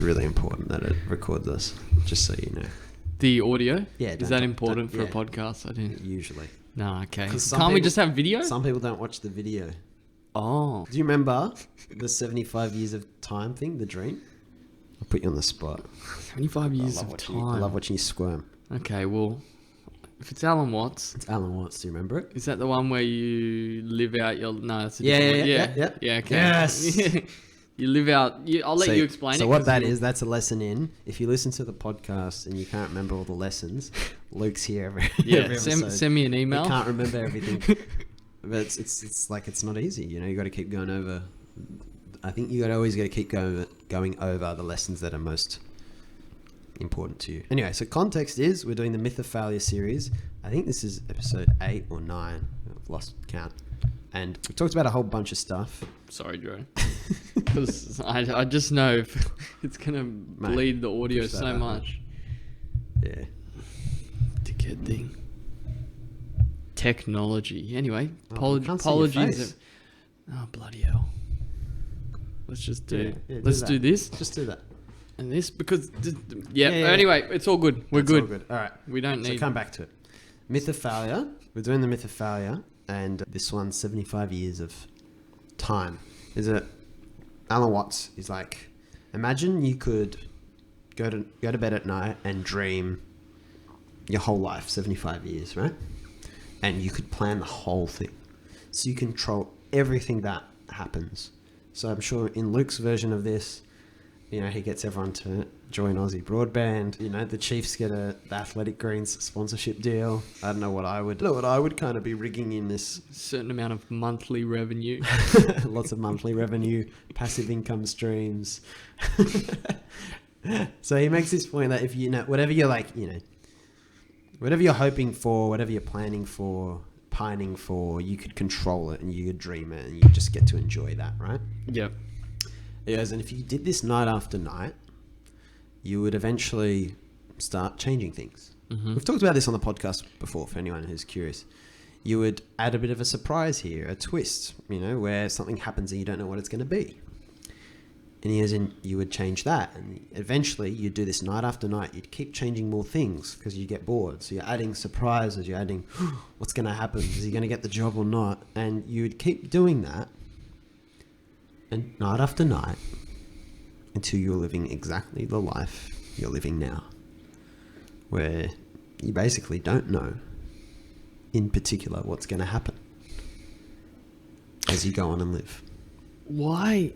Really important that it records us, just so you know. The audio? Yeah. Is that important for a podcast? I didn't. Usually. No, okay. Can't we just have video? Some people don't watch the video. Oh. Do you remember the 75 years of time thing, the dream? I'll put you on the spot. 75 years of time. I love watching you squirm. Okay, well, if it's Alan Watts. It's Alan Watts, do you remember it? Is that the one where you live out your... No, that's a different one. Yeah, okay. Yes! You live out... I'll let you explain it. So what that is, that's a lesson in. If you listen to the podcast and you can't remember all the lessons, Luke's here every episode. Send me an email. I can't remember everything. But it's like, it's not easy. You know, you got to keep going over... I think you always got to keep going over the lessons that are most important to you. Anyway, so context is we're doing the Myth of Failure series. I think this is episode 8 or 9. I've lost count. And we talked about a whole bunch of stuff. Sorry, Joe. Because I just know it's going to bleed the audio so much. Yeah. Dickhead thing. Technology. Anyway, apologies. Oh, bloody hell. Let's just do... let's do this. Just do that. And this, because... Anyway, it's all good. We're good. All good. All right. We don't need... So come back to it. Myth of Failure. We're doing the Myth of Failure. And this one's 75 years of time. Alan Watts is like... Imagine you could go to bed at night and dream your whole life, 75 years, right? And you could plan the whole thing. So you control everything that happens. So I'm sure in Luke's version of this, you know, he gets everyone to join Aussie Broadband. You know, the Chiefs get the Athletic Greens sponsorship deal. I don't know what I would kind of be rigging in this. Certain amount of monthly revenue. Lots of monthly revenue, passive income streams. So he makes this point that if you know, whatever you're like, you know, whatever you're hoping for, whatever you're planning for, pining for, you could control it and you could dream it and you just get to enjoy that, right? Yep. Yes, and if you did this night after night, you would eventually start changing things. Mm-hmm. We've talked about this on the podcast before for anyone who's curious. You would add a bit of a surprise here, a twist, you know, where something happens and you don't know what it's going to be. And you would change that. And eventually you'd do this night after night. You'd keep changing more things because you get bored. So you're adding surprises. You're adding, what's going to happen? Is he going to get the job or not? And you would keep doing that. And night after night until you're living exactly the life you're living now. Where you basically don't know in particular what's going to happen as you go on and live. Why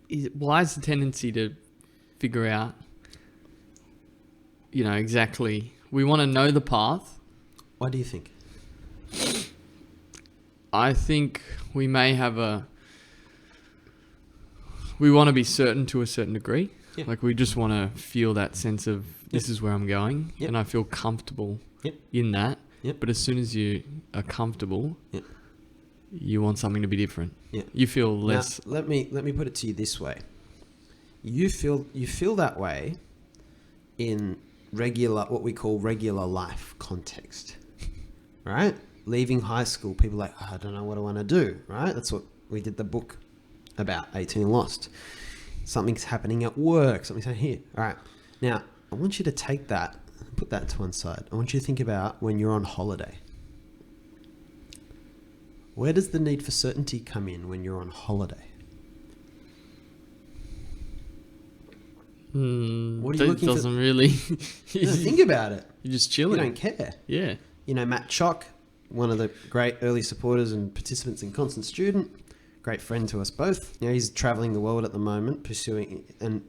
is the tendency to figure out, you know, exactly, we want to know the path. Why do you think? I think we may have we want to be certain to a certain degree. Yeah. Like we just want to feel that sense of this is where I'm going and I feel comfortable in that. Yep. But as soon as you are comfortable, you want something to be different. Yeah. You feel less. Now, let me put it to you this way. You feel that way in what we call regular life context. Right? Leaving high school, people are like, I don't know what I want to do, right? That's what we did the book about, 18 Lost. Something's happening at work, something's happening here. All right. Now, I want you to take that, put that to one side. I want you to think about when you're on holiday. Where does the need for certainty come in when you're on holiday? What are you looking doesn't for? Really. Think about it. You're just chilling. You don't care. Yeah. You know, Matt Chock, one of the great early supporters and participants in Constant Student, great friend to us both. You know, he's traveling the world at the moment, pursuing and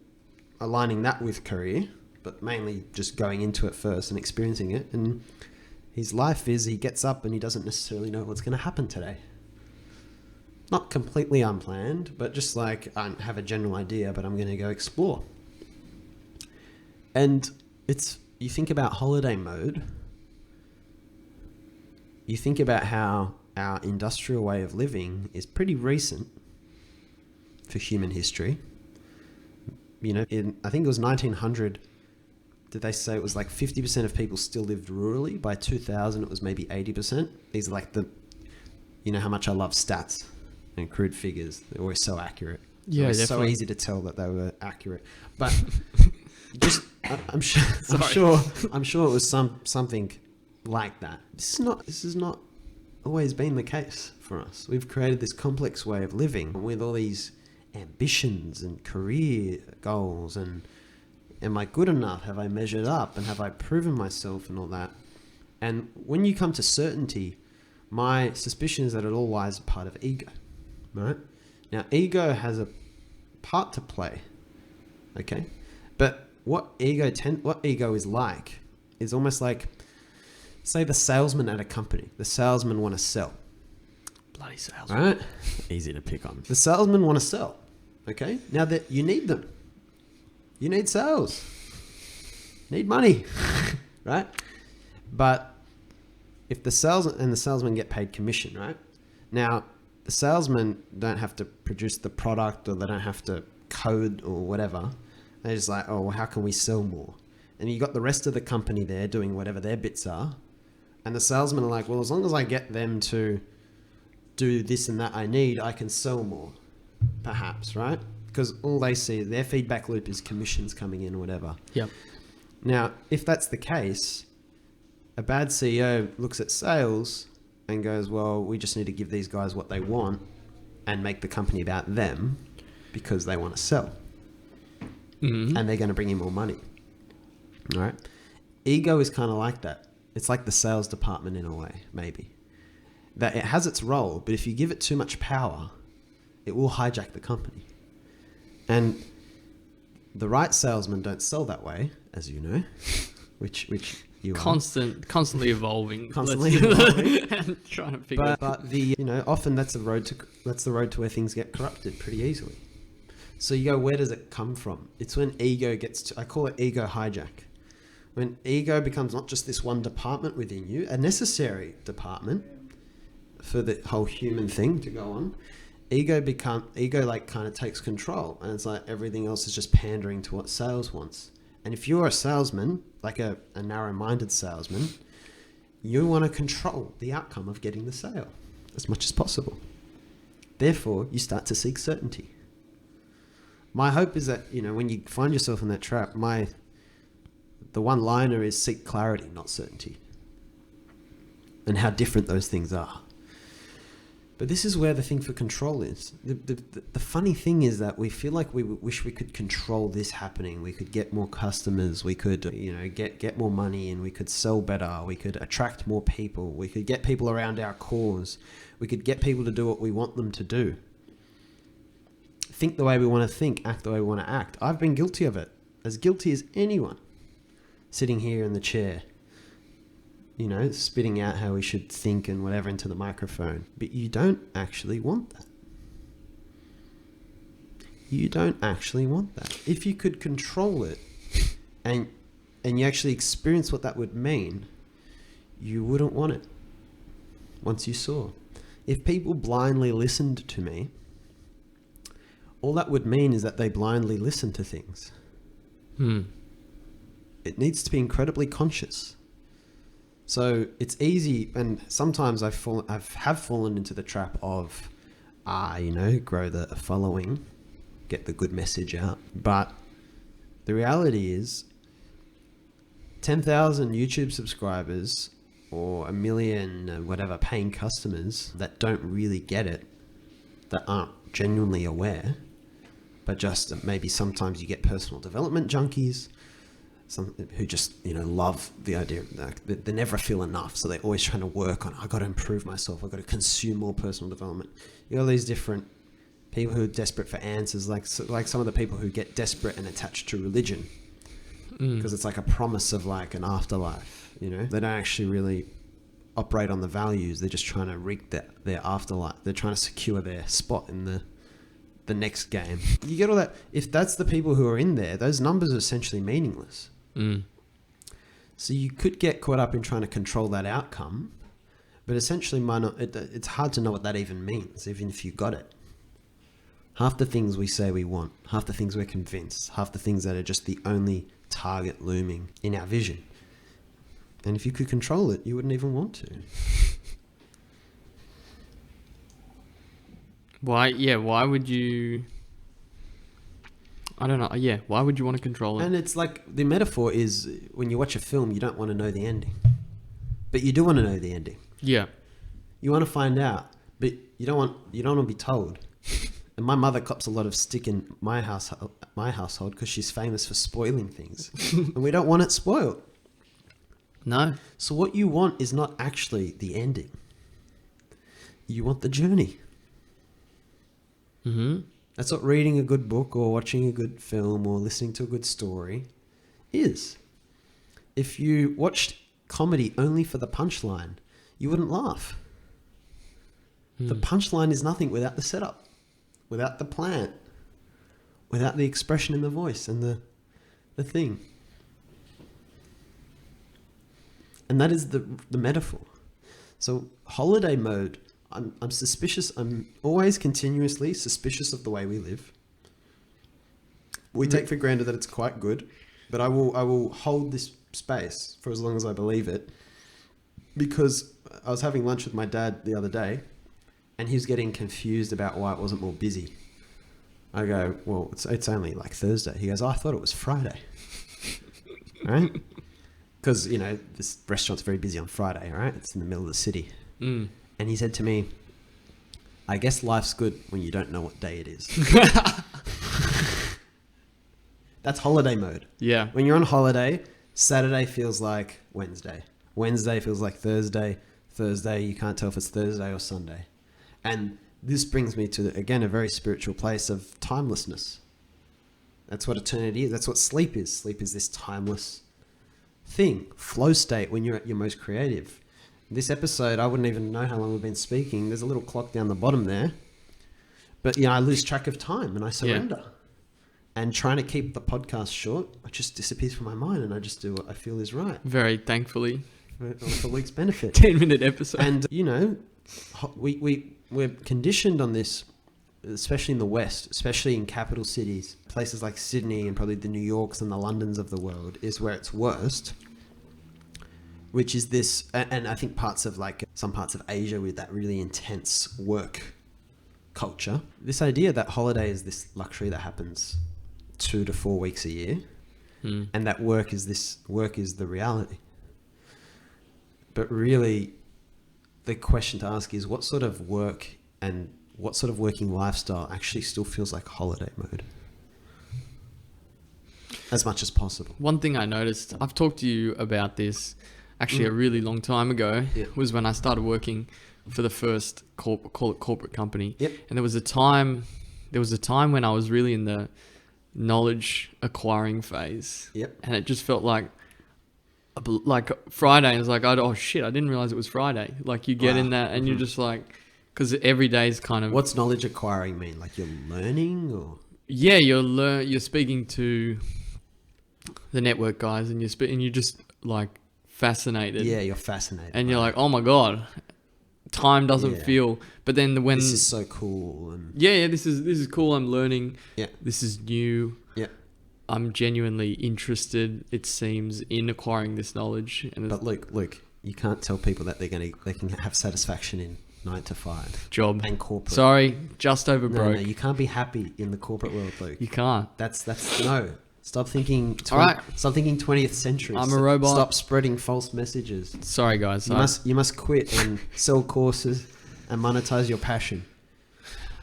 aligning that with career, but mainly just going into it first and experiencing it. And his life is he gets up and he doesn't necessarily know what's going to happen today. Not completely unplanned, but just like I have a general idea, but I'm going to go explore. And you think about holiday mode, you think about how our industrial way of living is pretty recent for human history. You know, I think it was 1900, did they say it was like 50% of people still lived rurally? By 2000, it was maybe 80%. These are like you know how much I love stats and crude figures. They're always so accurate. Yeah, it's definitely. so easy to tell that they were accurate. But just, I'm sure it was something like that. This is not always been the case for us. We've created this complex way of living with all these ambitions and career goals and am I good enough? Have I measured up? And have I proven myself and all that? And when you come to certainty, my suspicion is that it all lies a part of ego, right? Now, ego has a part to play, okay? But what ego is like is almost like, say, the salesman at a company. The salesman want to sell. Bloody salesman. Right? Easy to pick on. The salesmen want to sell, okay? Now that you need them. You need sales. Need money, right? But if the salesmen get paid commission, right? Now, the salesmen don't have to produce the product or they don't have to code or whatever. They're just like, oh, well, how can we sell more? And you got the rest of the company there doing whatever their bits are. And the salesmen are like, well, as long as I get them to do this and that I need, I can sell more, perhaps, right? Because all they see, their feedback loop is commissions coming in or whatever. Yep. Now, if that's the case, a bad CEO looks at sales and goes, well, we just need to give these guys what they want and make the company about them because they want to sell. Mm-hmm. And they're going to bring in more money. All right? Ego is kind of like that. It's like the sales department in a way, maybe. That it has its role, but if you give it too much power, it will hijack the company. And the right salesmen don't sell that way, as you know, which you are. Constantly evolving. Constantly evolving. And trying to figure But often that's the road to where things get corrupted pretty easily. So you go, where does it come from? It's when ego I call it ego hijack. When ego becomes not just this one department within you, a necessary department for the whole human thing to go on, ego like kind of takes control, and it's like everything else is just pandering to what sales wants. And if you're a salesman, like a narrow-minded salesman, you want to control the outcome of getting the sale as much as possible. Therefore, you start to seek certainty. My hope is that, when you find yourself in that trap, the one-liner is seek clarity, not certainty. And how different those things are. But this is where the thing for control is. The funny thing is that we feel like we wish we could control this happening. We could get more customers. We could, get more money, and we could sell better. We could attract more people. We could get people around our cause. We could get people to do what we want them to do. Think the way we want to think, act the way we want to act. I've been guilty of it. As guilty as anyone. Sitting here in the chair. Spitting out how we should think and whatever into the microphone. But you don't actually want that. You don't actually want that. If you could control it and you actually experience what that would mean, you wouldn't want it once you saw. If people blindly listened to me, all that would mean is that they blindly listen to things. It needs to be incredibly conscious. So it's easy, and sometimes I have fallen into the trap of, grow the following, get the good message out. But the reality is, 10,000 YouTube subscribers or 1 million, paying customers that don't really get it, that aren't genuinely aware, but just maybe sometimes you get personal development junkies, some who just love the idea that they never feel enough, so they're always trying to work on, I got to improve myself, I got to consume more personal development. You know, these different people who are desperate for answers, like some of the people who get desperate and attached to religion because it's like a promise of like an afterlife. They don't actually really operate on the values. They're just trying to wreak their afterlife. They're trying to secure their spot in the next game. You get all that. If that's the people who are in there, those numbers are essentially meaningless. So you could get caught up in trying to control that outcome, but essentially it's hard to know what that even means, even if you got it. Half the things we say we want, half the things we're convinced, half the things that are just the only target looming in our vision. And if you could control it, you wouldn't even want to. Why would you I don't know. Yeah. Why would you want to control it? And it's like the metaphor is when you watch a film, you don't want to know the ending, but you do want to know the ending. Yeah. You want to find out, but you don't want to be told. And my mother cops a lot of stick in my household because she's famous for spoiling things, and we don't want it spoiled. No. So what you want is not actually the ending. You want the journey. Mm-hmm. That's what reading a good book or watching a good film or listening to a good story is. If you watched comedy only for the punchline, you wouldn't laugh. The punchline is nothing without the setup, without the plan, without the expression in the voice and the thing. And that is the metaphor. So holiday mode, I'm suspicious. I'm always continuously suspicious of the way we live. We take for granted that it's quite good, but I will hold this space for as long as I believe it, because I was having lunch with my dad the other day, and he was getting confused about why it wasn't more busy. I go, well, it's only like Thursday. He goes, oh, I thought it was Friday, right? Because this restaurant's very busy on Friday, right? It's in the middle of the city. And he said to me, I guess life's good when you don't know what day it is. That's holiday mode. Yeah. When you're on holiday, Saturday feels like Wednesday. Wednesday feels like Thursday. Thursday, you can't tell if it's Thursday or Sunday. And this brings me to, again, a very spiritual place of timelessness. That's what eternity is. That's what sleep is. Sleep is this timeless thing. Flow state when you're at your most creative. This episode, I wouldn't even know how long we've been speaking. There's a little clock down the bottom there. But, I lose track of time and I surrender. Yeah. And trying to keep the podcast short, it just disappears from my mind and I just do what I feel is right. Very thankfully. For Luke's benefit. 10-minute episode. And, we're conditioned on this, especially in the West, especially in capital cities. Places like Sydney and probably the New Yorks and the Londons of the world is where it's worst. Which is this, and I think some parts of Asia with that really intense work culture. This idea that holiday is this luxury that happens 2 to 4 weeks a year, and that work is the reality. But really, the question to ask is what sort of work and what sort of working lifestyle actually still feels like holiday mode? As much as possible. One thing I noticed, I've talked to you about this actually a really long time ago, was when I started working for the first corporate company. Yep. And there was a time when I was really in the knowledge acquiring phase. Yep. And it just felt like Friday. I was like, oh shit, I didn't realize it was Friday. Like you get in that and you're just like, because every day is kind of... What's knowledge acquiring mean? Like you're learning or... Yeah, you're speaking to the network guys and you're just like fascinated. Yeah, you're fascinated. And you're like, oh my God, time doesn't feel... But then when... This is so cool. And yeah, this is cool. I'm learning. Yeah. This is new. Yeah. I'm genuinely interested, it seems, in acquiring this knowledge. But Luke, you can't tell people that they can have satisfaction in 9 to 5 job and corporate. Sorry, just over broke. No, you can't be happy in the corporate world, Luke. You can't. That's no. Stop thinking. All right. Stop thinking 20th century. I'm a robot. Stop spreading false messages. Sorry, guys. You must quit and sell courses and monetize your passion.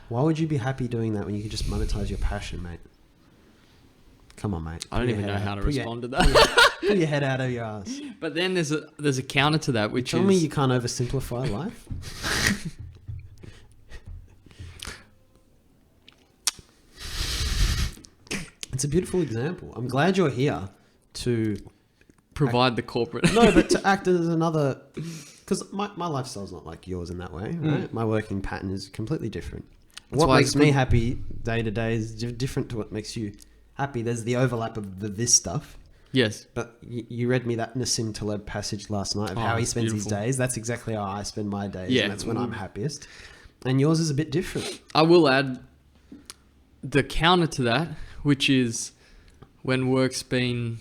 Why would you be happy doing that when you can just monetize your passion, mate? Come on, mate. I don't even know how to respond to that. Pull your head out of your ass. But then there's a counter to that, which Tell me you can't oversimplify life. It's a beautiful example. I'm glad you're here to provide the corporate. No, but to act as another, because my lifestyle's not like yours in that way, right? My working pattern is completely different. What makes me happy day to day is different to what makes you happy. There's the overlap of this stuff. Yes. But you read me that Nassim Taleb passage last night of how he spends his days. That's exactly how I spend my days. Yeah. And that's when I'm happiest. And yours is a bit different. I will add the counter to that, which is when work's been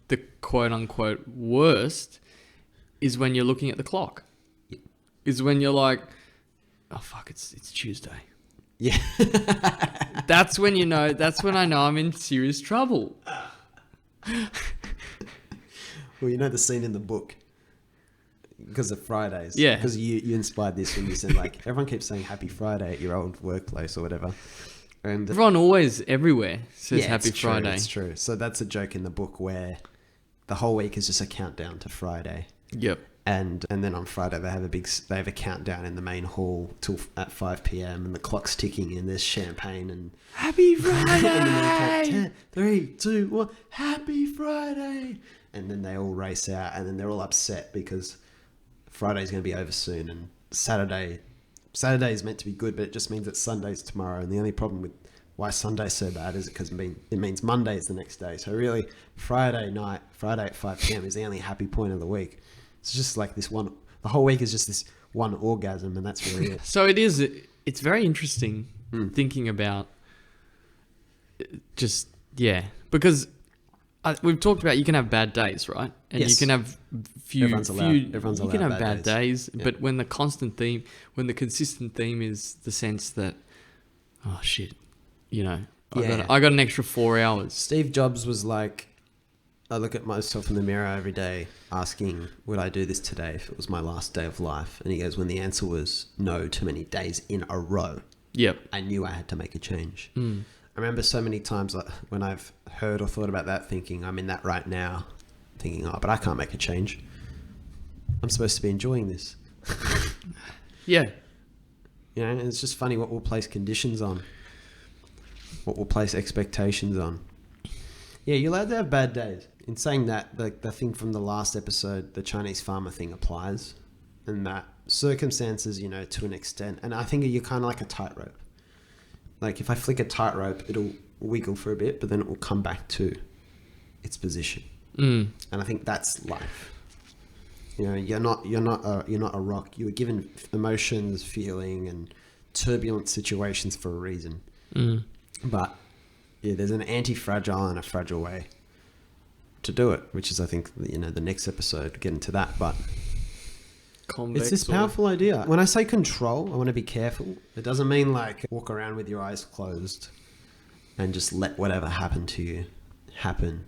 the quote unquote worst, is when you're looking at the clock. Yeah. Is when you're like, oh fuck, it's Tuesday. Yeah. That's when I know I'm in serious trouble. Well, you know the scene in the book because of Fridays. Yeah. Because you inspired this when you said, like, everyone keeps saying Happy Friday at your old workplace or whatever. And Everyone always, everywhere, says Happy it's Friday. True, it's true. So that's a joke in the book where the whole week is just a countdown to Friday. Yep. And then on Friday they have a countdown in the main hall till at 5 p.m. and the clock's ticking and there's champagne and Happy Friday! and then they count 10, 3, 2, 1, Happy Friday! And then they all race out and then they're all upset because Friday's going to be over soon and Saturday is meant to be good, but it just means that Sunday's tomorrow. And the only problem with why Sunday's so bad is because it means Monday is the next day. So really, Friday at 5 p.m. is the only happy point of the week. It's just like this one. The whole week is just this one orgasm, and that's really it. So it is. It's very interesting thinking about because we've talked about you can have bad days, right? And yes. you can have Everyone's allowed you can have bad days, yeah. but when the consistent theme is the sense that, oh shit, I got an extra 4 hours. Steve Jobs was like, I look at myself in the mirror every day asking, would I do this today if it was my last day of life? And he goes, when the answer was no too many days in a row, yep, I knew I had to make a change. I remember so many times when I've heard or thought about that thinking, I'm in that right now, thinking, oh, but I can't make a change. I'm supposed to be enjoying this. Yeah. And it's just funny what we'll place conditions on, what we'll place expectations on. Yeah, you're allowed to have bad days. In saying that, the thing from the last episode, the Chinese farmer thing applies, and that circumstances, to an extent. And I think you're kind of like a tightrope. Like if I flick a tightrope, it'll wiggle for a bit, but then it will come back to its position. And I think that's life. You're not a rock. You were given emotions, feeling, and turbulent situations for a reason. But yeah, there's an anti-fragile and a fragile way to do it, which is, I think, the next episode, get into that. But it's this powerful idea. When I say control, I want to be careful. It doesn't mean like walk around with your eyes closed and just let whatever happen to you happen.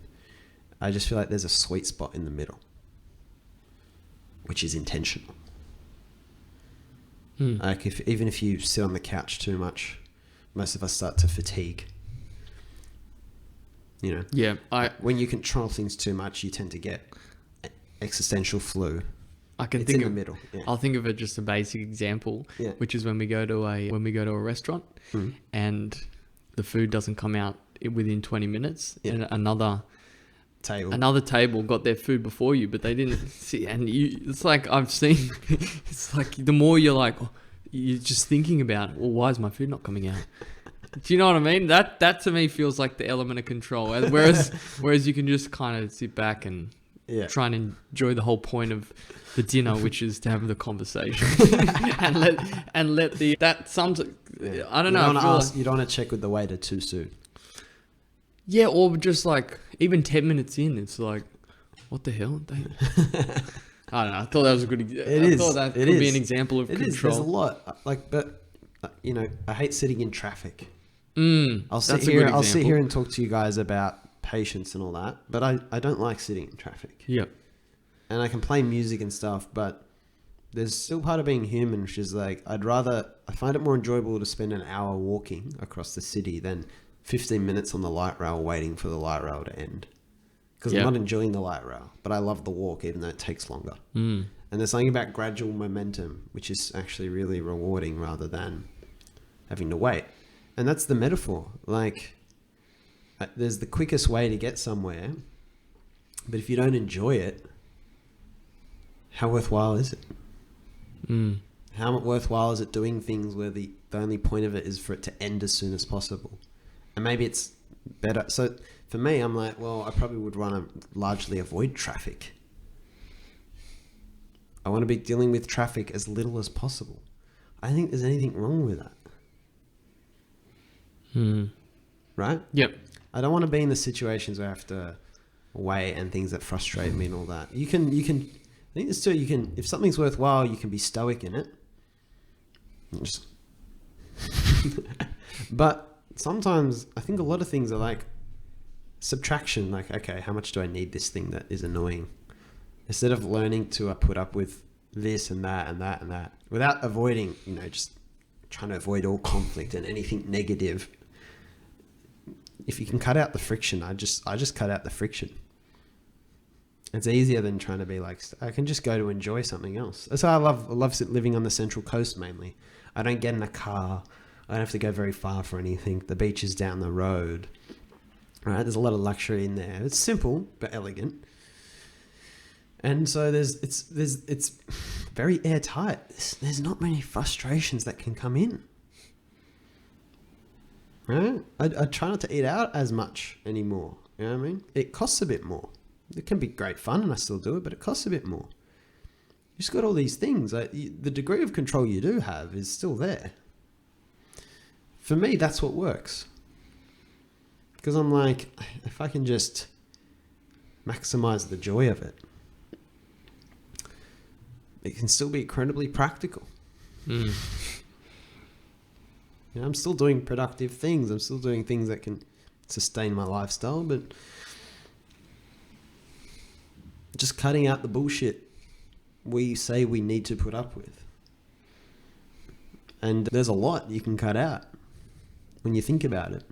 I just feel like there's a sweet spot in the middle, which is intentional. Like even if you sit on the couch too much, most of us start to fatigue. Yeah. When you control things too much, you tend to get existential flu. It's in the middle. Yeah. I'll think of it just a basic example, which is when we go to a restaurant and the food doesn't come out within 20 minutes, and another table got their food before you, but they didn't see. And it's like I've seen. It's like the more you're like, you're just thinking about, well, why is my food not coming out? Do you know what I mean? That to me feels like the element of control. Whereas you can just kind of sit back and try and enjoy the whole point of the dinner, which is to have the conversation and let that sums. I don't know. You don't want to check with the waiter too soon. Yeah, or just like even 10 minutes in, it's like, what the hell? I don't know. I thought that was a good. I thought that could be an example of control. There's a lot. But I hate sitting in traffic. I'll sit here and talk to you guys about patience and all that, but I don't like sitting in traffic. Yep. And I can play music and stuff, but there's still part of being human, which is like, I find it more enjoyable to spend an hour walking across the city than 15 minutes on the light rail waiting for the light rail to end. Because I'm not enjoying the light rail, but I love the walk, even though it takes longer. And there's something about gradual momentum, which is actually really rewarding rather than having to wait. And that's the metaphor. Like, there's the quickest way to get somewhere, but if you don't enjoy it, how worthwhile is it? How worthwhile is it doing things where the only point of it is for it to end as soon as possible? And maybe it's better. So for me, I'm like, well, I probably would want to largely avoid traffic. I want to be dealing with traffic as little as possible. I don't think there's anything wrong with that. Right? Yep. I don't want to be in the situations where I have to wait and things that frustrate me and all that. You can. I think there's two. If something's worthwhile, you can be stoic in it. But sometimes I think a lot of things are like subtraction. Like, okay, how much do I need this thing that is annoying? Instead of learning to put up with this and that and that and that without avoiding, just trying to avoid all conflict and anything negative. If you can cut out the friction, I just cut out the friction. It's easier than trying to be like, I can just go to enjoy something else. That's why I love living on the Central Coast mainly. I don't get in a car. I don't have to go very far for anything. The beach is down the road. Right? There's a lot of luxury in there. It's simple but elegant. And so it's very airtight. There's not many frustrations that can come in. Right? I try not to eat out as much anymore. You know what I mean? It costs a bit more. It can be great fun and I still do it, but it costs a bit more. You just got all these things. The degree of control you do have is still there. For me, that's what works. Because I'm like, if I can just maximize the joy of it, it can still be incredibly practical. I'm still doing productive things. I'm still doing things that can sustain my lifestyle, but just cutting out the bullshit we say we need to put up with. And there's a lot you can cut out when you think about it.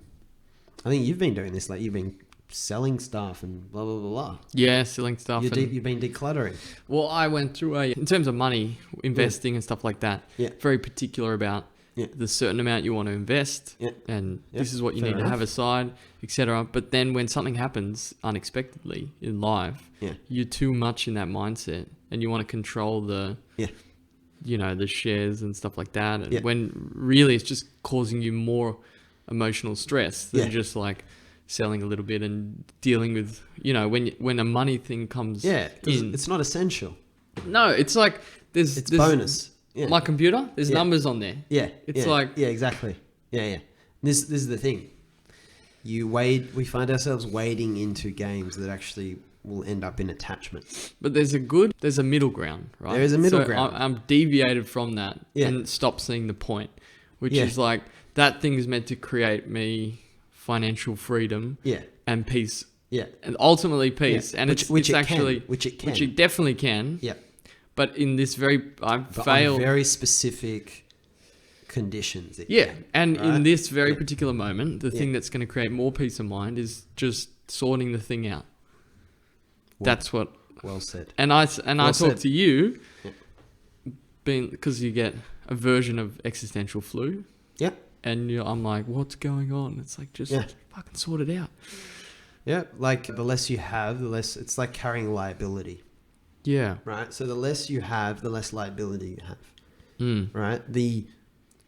I think you've been doing this, like you've been selling stuff and blah, blah, blah, blah. Yeah, selling stuff. You've been decluttering. Well, I went through in terms of money, investing and stuff like that, very particular about the certain amount you want to invest and this is what you need to have aside, etc. But then when something happens unexpectedly in life, you're too much in that mindset and you want to control the shares and stuff like that. And when really it's just causing you more emotional stress than just like selling a little bit and dealing with, when a money thing comes in. It's not essential. No, it's like there's bonus. My computer, there's numbers on there. It's like... Yeah, exactly. Yeah. This is the thing. We find ourselves wading into games that actually will end up in attachment. But there's a middle ground, right? There is a middle ground. I'm deviated from that and stop seeing the point, which is like, that thing is meant to create me financial freedom and peace. Yeah. And ultimately peace. And which it definitely can. Yeah. But in this I've failed. On very specific conditions. In this very particular moment, the thing that's going to create more peace of mind is just sorting the thing out. That's what. Well said. And I talk to you, because you get a version of existential flu. Yeah. And I'm like, what's going on? It's like, just fucking sort it out. Yeah. Like the less you have, the less it's like carrying liability. Yeah. Right. So the less you have, the less liability you have. Right. The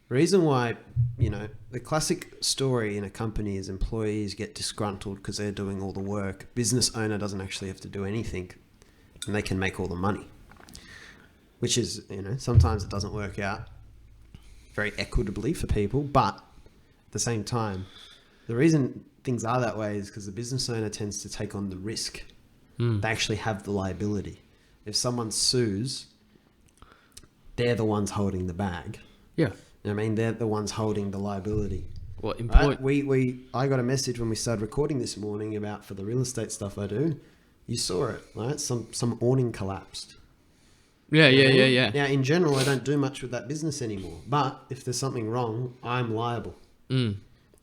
reason why, the classic story in a company is employees get disgruntled because they're doing all the work. Business owner doesn't actually have to do anything and they can make all the money, which is, sometimes it doesn't work out very equitably for people. But at the same time, the reason things are that way is because the business owner tends to take on the risk. They actually have the liability. If someone sues, they're the ones holding the bag. Yeah. I mean, they're the ones holding the liability. Well, important. Right? I got a message when we started recording this morning about for the real estate stuff I do. You saw it, right? Some awning collapsed. Yeah. Now, in general, I don't do much with that business anymore. But if there's something wrong, I'm liable.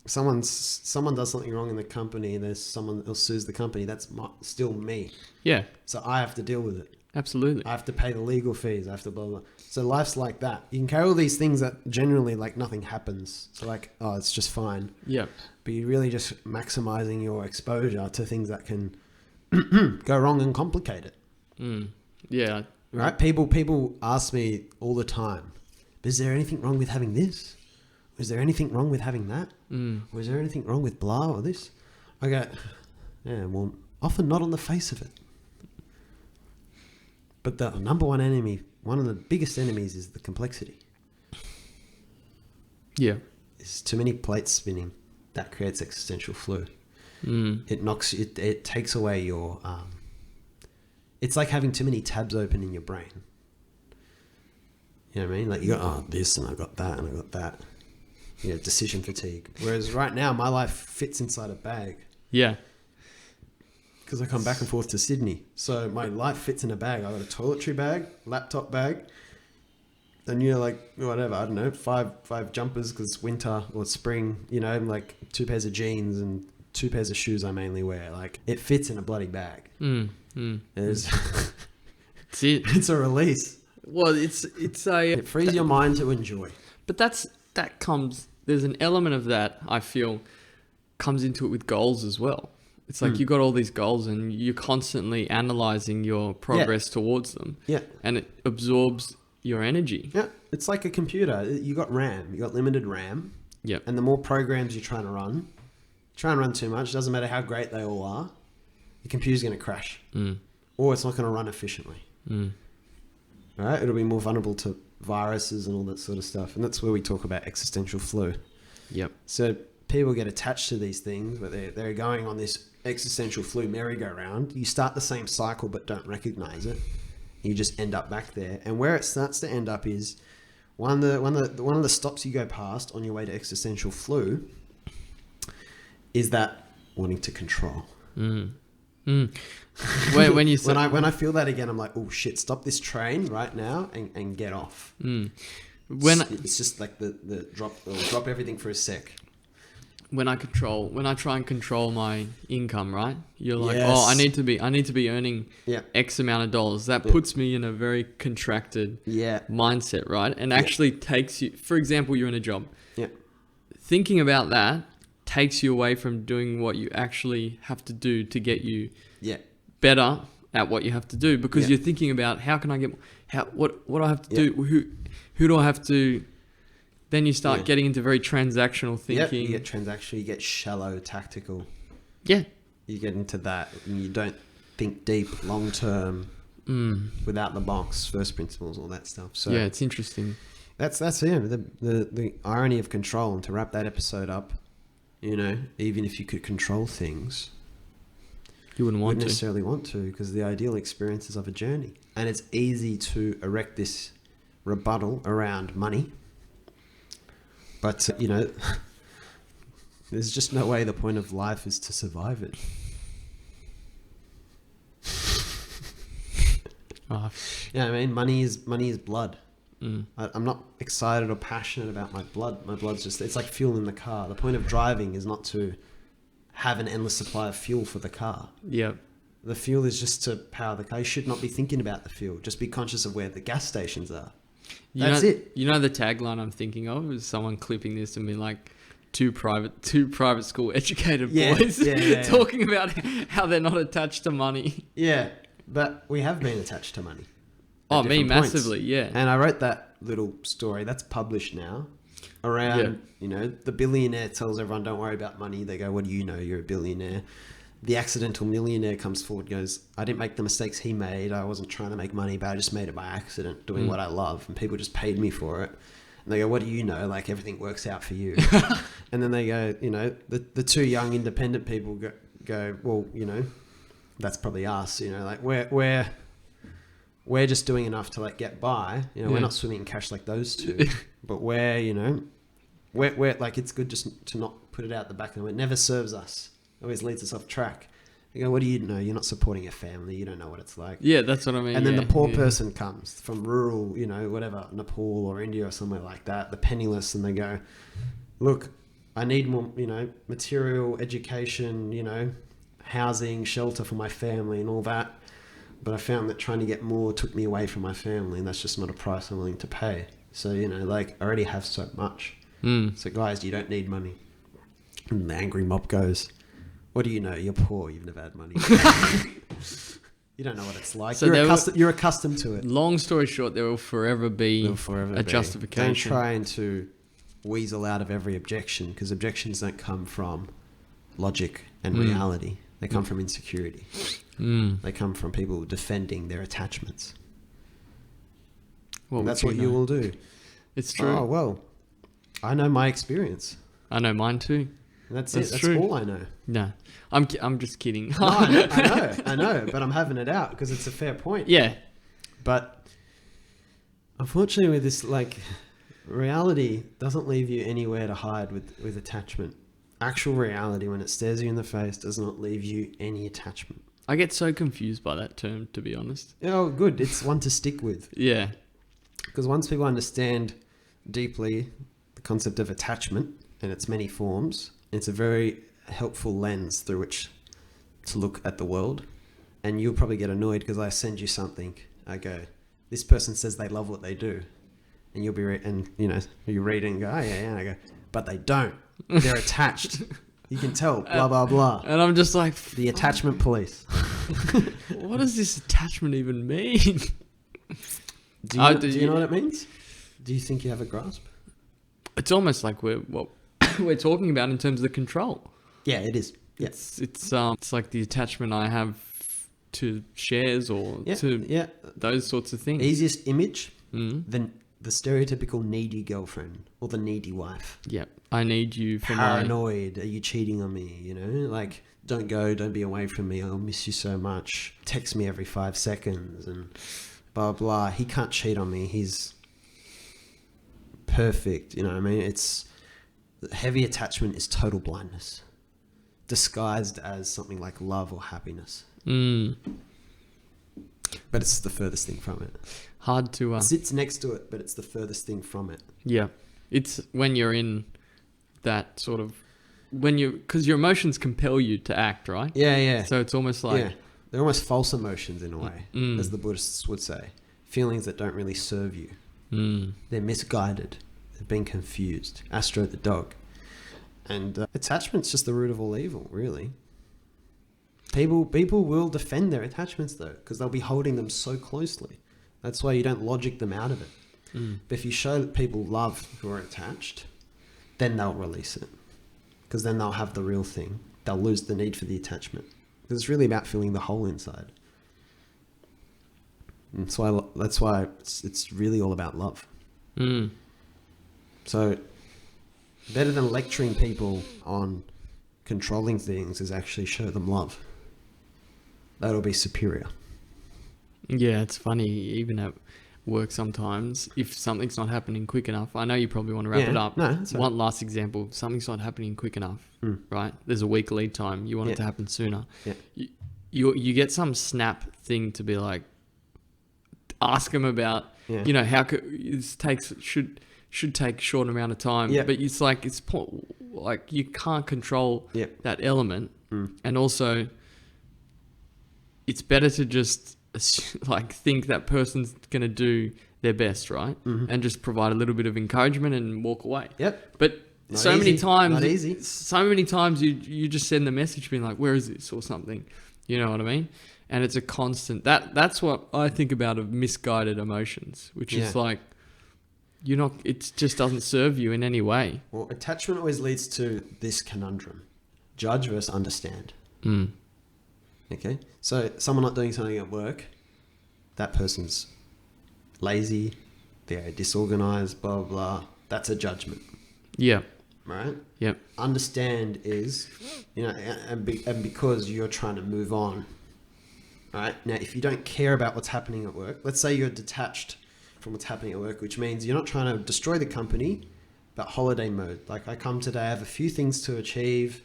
Someone does something wrong in the company and there's someone else sues the company, that's still me. Yeah. So I have to deal with it. Absolutely. I have to pay the legal fees. I have to blah, blah. So life's like that. You can carry all these things that generally like nothing happens. So like, oh, it's just fine. Yeah. But you're really just maximizing your exposure to things that can go wrong and complicate it. Yeah. Right? People ask me all the time, is there anything wrong with having this? Is there anything wrong with having that? Or is there anything wrong with blah or this? I go, yeah, well, often not on the face of it. But the number one enemy, one of the biggest enemies is the complexity. Yeah. There's too many plates spinning. That creates existential flu. It takes away your... it's like having too many tabs open in your brain. You know what I mean? Like you got, this and I got that and I got that. decision fatigue. Whereas right now, my life fits inside a bag. Yeah. Because I come back and forth to Sydney. So my life fits in a bag. I've got a toiletry bag, laptop bag, and, like, whatever, I don't know, five jumpers because it's winter or it's spring, like 2 pairs of jeans and 2 pairs of shoes I mainly wear. Like, it fits in a bloody bag. It's a release. Well, it frees your mind to enjoy. But there's an element of that, I feel, comes into it with goals as well. It's like you've got all these goals and you're constantly analyzing your progress towards them. Yeah. And it absorbs your energy. Yeah. It's like a computer. You got RAM. You got limited RAM. Yep. And the more programs you're trying to run, too much, doesn't matter how great they all are, the computer's going to crash. Or it's not going to run efficiently. Right? It'll be more vulnerable to viruses and all that sort of stuff. And that's where we talk about existential flu. Yep. So people get attached to these things, but they're going on this existential flu merry-go-round. You start the same cycle but don't recognize it. You just end up back there. And where it starts to end up is one of the stops you go past on your way to existential flu is that wanting to control. When you say, when I feel that again, I'm like, oh shit, stop this train right now and get off. It's just like the drop everything for a sec. When I try and control my income, right? You're like, yes. I need to be earning X amount of dollars. That puts me in a very contracted mindset, right? And actually takes you, for example, you're in a job. Yeah. Thinking about that takes you away from doing what you actually have to do to get you better at what you have to do, because you're thinking about what do I have to do? Who do I have to? Then you start getting into very transactional thinking. You get transactional, you get shallow, tactical. Yeah. You get into that and you don't think deep, long term, without the box, first principles, all that stuff. So yeah, it's interesting. That's the irony of control. And to wrap that episode up, even if you could control things, you wouldn't necessarily want to, because the ideal experience is of a journey. And it's easy to erect this rebuttal around money. But, there's just no way the point of life is to survive it. I mean, money is blood. I'm not excited or passionate about my blood. My blood's just, it's like fuel in the car. The point of driving is not to have an endless supply of fuel for the car. Yeah. The fuel is just to power the car. You should not be thinking about the fuel. Just be conscious of where the gas stations are. That's it. The tagline I'm thinking of is someone clipping this and being like, two private school educated boys talking about how they're not attached to money. Yeah, but we have been attached to money. Oh, me massively, yeah. And I wrote that little story that's published now around, the billionaire tells everyone, don't worry about money. They go, what do you know? You're a billionaire. The accidental millionaire comes forward, goes, I didn't make the mistakes he made. I wasn't trying to make money, but I just made it by accident doing what I love. And people just paid me for it. And they go, what do you know? Like, everything works out for you. And then they go, the two young independent people go, well, that's probably us. Like we're just doing enough to like get by. We're not swimming in cash like those two. But we're like, it's good just to not put it out the back. And it never serves us. Always leads us off track. You go, what do you know? You're not supporting a family. You don't know what it's like. Yeah, that's what I mean. And then the poor person comes from rural, whatever, Nepal or India or somewhere like that, the penniless, and they go, look, I need more, material, education, housing, shelter for my family and all that. But I found that trying to get more took me away from my family, and that's just not a price I'm willing to pay. So, I already have so much. So guys, you don't need money. And the angry mob goes, what do you know? You're poor. You've never had money. You don't know what it's like. So you're accustomed to it. Long story short, there will forever be a justification. Don't try to weasel out of every objection, because objections don't come from logic and reality. They come from insecurity. They come from people defending their attachments. Well, that's what you will do. It's true. Oh, well, I know my experience. I know mine too. That's it. That's all I know. No, I'm just kidding. No, I know, but I'm having it out because it's a fair point. Yeah. But unfortunately with this, reality doesn't leave you anywhere to hide with attachment. Actual reality, when it stares you in the face, does not leave you any attachment. I get so confused by that term, to be honest. Oh, good. It's one to stick with. Yeah. Because once people understand deeply the concept of attachment and its many forms, it's a very helpful lens through which to look at the world. And you'll probably get annoyed because I send you something. I go, this person says they love what they do. And you'll be, you read it and go, oh, yeah. And I go, but they don't. They're attached. You can tell, blah, blah, blah. And I'm just like... The attachment police. What does this attachment even mean? Do you know what it means? Do you think you have a grasp? It's almost like what we're talking about in terms of the control. Yeah, it is. Yeah. It's like the attachment I have to shares or to those sorts of things. Easiest image, the stereotypical needy girlfriend or the needy wife. Yeah, I need you for paranoid. Are you cheating on me? You know, like, don't go, don't be away from me. I'll miss you so much. Text me every 5 seconds and blah, blah. He can't cheat on me. He's perfect. You know what I mean? Heavy attachment is total blindness, disguised as something like love or happiness. But it's the furthest thing from it. Hard to... It sits next to it, but it's the furthest thing from it. Yeah. It's when you're in that sort of... Because your emotions compel you to act, right? Yeah, yeah. So it's almost like... Yeah. They're almost false emotions in a way, as the Buddhists would say. Feelings that don't really serve you. They're misguided. They've been confused. Astro the dog. And attachment's just the root of all evil, really. People will defend their attachments, though, because they'll be holding them so closely. That's why you don't logic them out of it. But if you show people love who are attached, then they'll release it. Because then they'll have the real thing. They'll lose the need for the attachment. Because it's really about filling the hole inside. And that's why it's really all about love. So, better than lecturing people on controlling things is actually show them love. That'll be superior. Yeah, it's funny, even at work sometimes, if something's not happening quick enough, I know you probably want to wrap it up. No, that's right. One last example, something's not happening quick enough, right? There's a week lead time. You want it to happen sooner. Yeah. You get some snap thing to be like, ask them about, how should take a short amount of time, but it's like, you can't control that element. And also, it's better to just think that person's going to do their best, right? And just provide a little bit of encouragement and walk away. Yep. But not so easy. many times, not easy. So many times you just send the message being like, where is this or something? You know what I mean? And it's a constant, that's what I think about of misguided emotions, which is like, it just doesn't serve you in any way. Well, attachment always leads to this conundrum: judge versus understand. Okay, so someone not doing something at work, that person's lazy, they're disorganized, blah, blah, blah. That's a judgment. Yeah. Right? Yep. Understand is, and because you're trying to move on. Right? Now, if you don't care about what's happening at work, let's say you're detached from what's happening at work, which means you're not trying to destroy the company, but holiday mode. Like, I come today, I have a few things to achieve,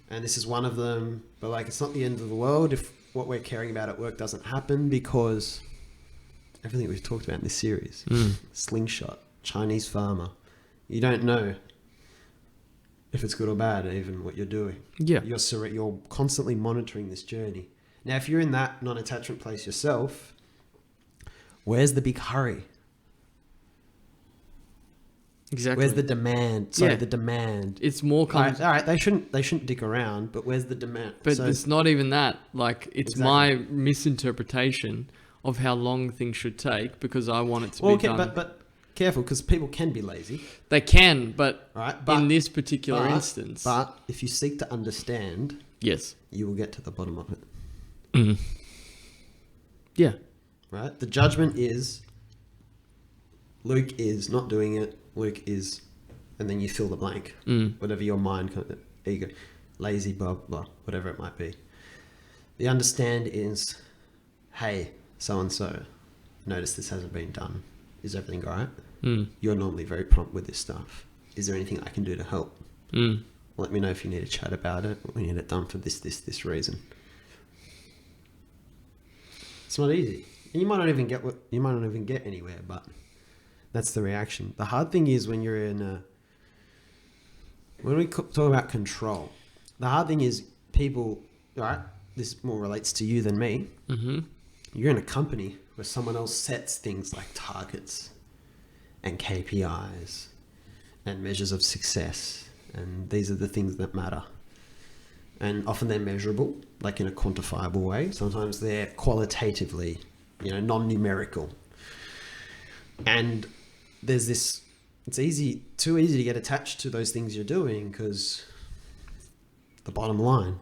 and this is one of them, but it's not the end of the world if what we're caring about at work doesn't happen, because everything we've talked about in this series, slingshot, Chinese farmer, you don't know if it's good or bad, even what you're doing. Yeah. You're constantly monitoring this journey. Now, if you're in that non-attachment place yourself, where's the big hurry? Exactly. Where's the demand? The demand. It's more all right, they shouldn't dick around, but where's the demand? But it's not even that. It's my misinterpretation of how long things should take because I want it to be done. But careful, because people can be lazy. They can, but right, in this particular instance. But if you seek to understand, yes, you will get to the bottom of it. Yeah. Right? The judgment is Luke is not doing it. Luke is, and then you fill the blank. Whatever your mind, ego, lazy, blah, blah, whatever it might be. The understand is, hey, so-and-so, notice this hasn't been done. Is everything all right? You're normally very prompt with this stuff. Is there anything I can do to help? Let me know if you need to chat about it. We need it done for this reason. It's not easy. And you might not even get anywhere, but that's the reaction. The hard thing is when you're when we talk about control, the hard thing is people, all right, this more relates to you than me. You're in a company where someone else sets things like targets and KPIs and measures of success. And these are the things that matter. And often they're measurable, like in a quantifiable way. Sometimes they're qualitatively, non-numerical. And there's this, it's too easy to get attached to those things you're doing because the bottom line.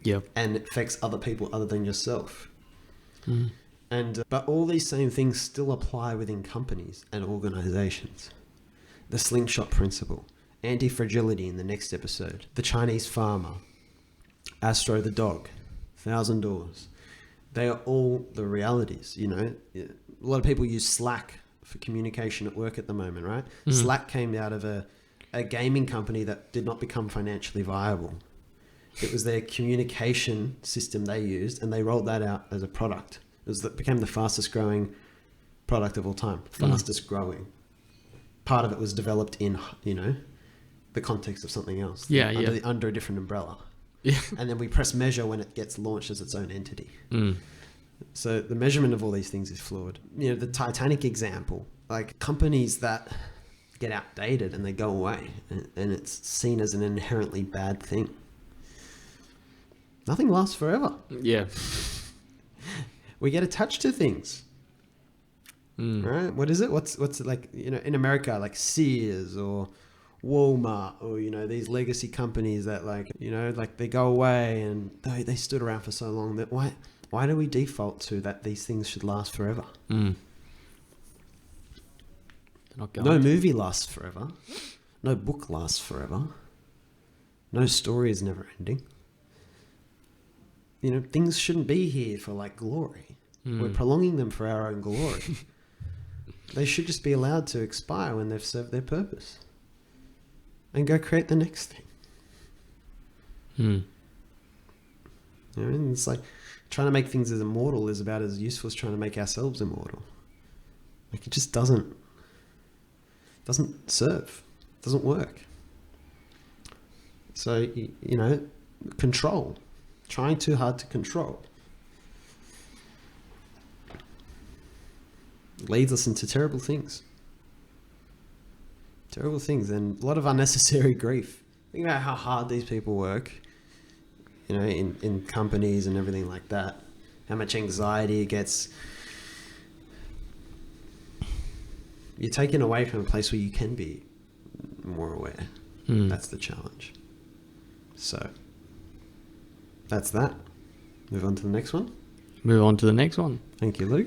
Yep. And it affects other people other than yourself. But all these same things still apply within companies and organizations. The slingshot principle. Anti-fragility in the next episode. The Chinese farmer. Astro the dog. 1,000 Doors. They are all the realities, A lot of people use Slack for communication at work at the moment, right? Slack came out of a gaming company that did not become financially viable. It was their communication system they used, and they rolled that out as a product. It became the fastest growing product of all time. Fastest growing. Part of it was developed in, the context of something else. Under a different umbrella. Yeah. And then we press measure when it gets launched as its own entity. So the measurement of all these things is flawed. The Titanic example, like companies that get outdated and they go away and it's seen as an inherently bad thing. Nothing lasts forever. Yeah. We get attached to things. Right? What is it? What's like, in America, like Sears or Walmart or, these legacy companies that like they go away and they stood around for so long that why do we default to that these things should last forever? They're not going No movie lasts forever. No book lasts forever. No story is never ending. Things shouldn't be here for like glory. We're prolonging them for our own glory. They should just be allowed to expire when they've served their purpose. And go create the next thing. It's like trying to make things as immortal is about as useful as trying to make ourselves immortal. Like it just doesn't serve, doesn't work. So, control, trying too hard to control leads us into terrible things. Terrible things and a lot of unnecessary grief. Think about how hard these people work, in companies and everything like that. How much anxiety it gets. You're taken away from a place where you can be more aware. That's the challenge. So, that's that. Move on to the next one. Move on to the next one. Thank you, Luke.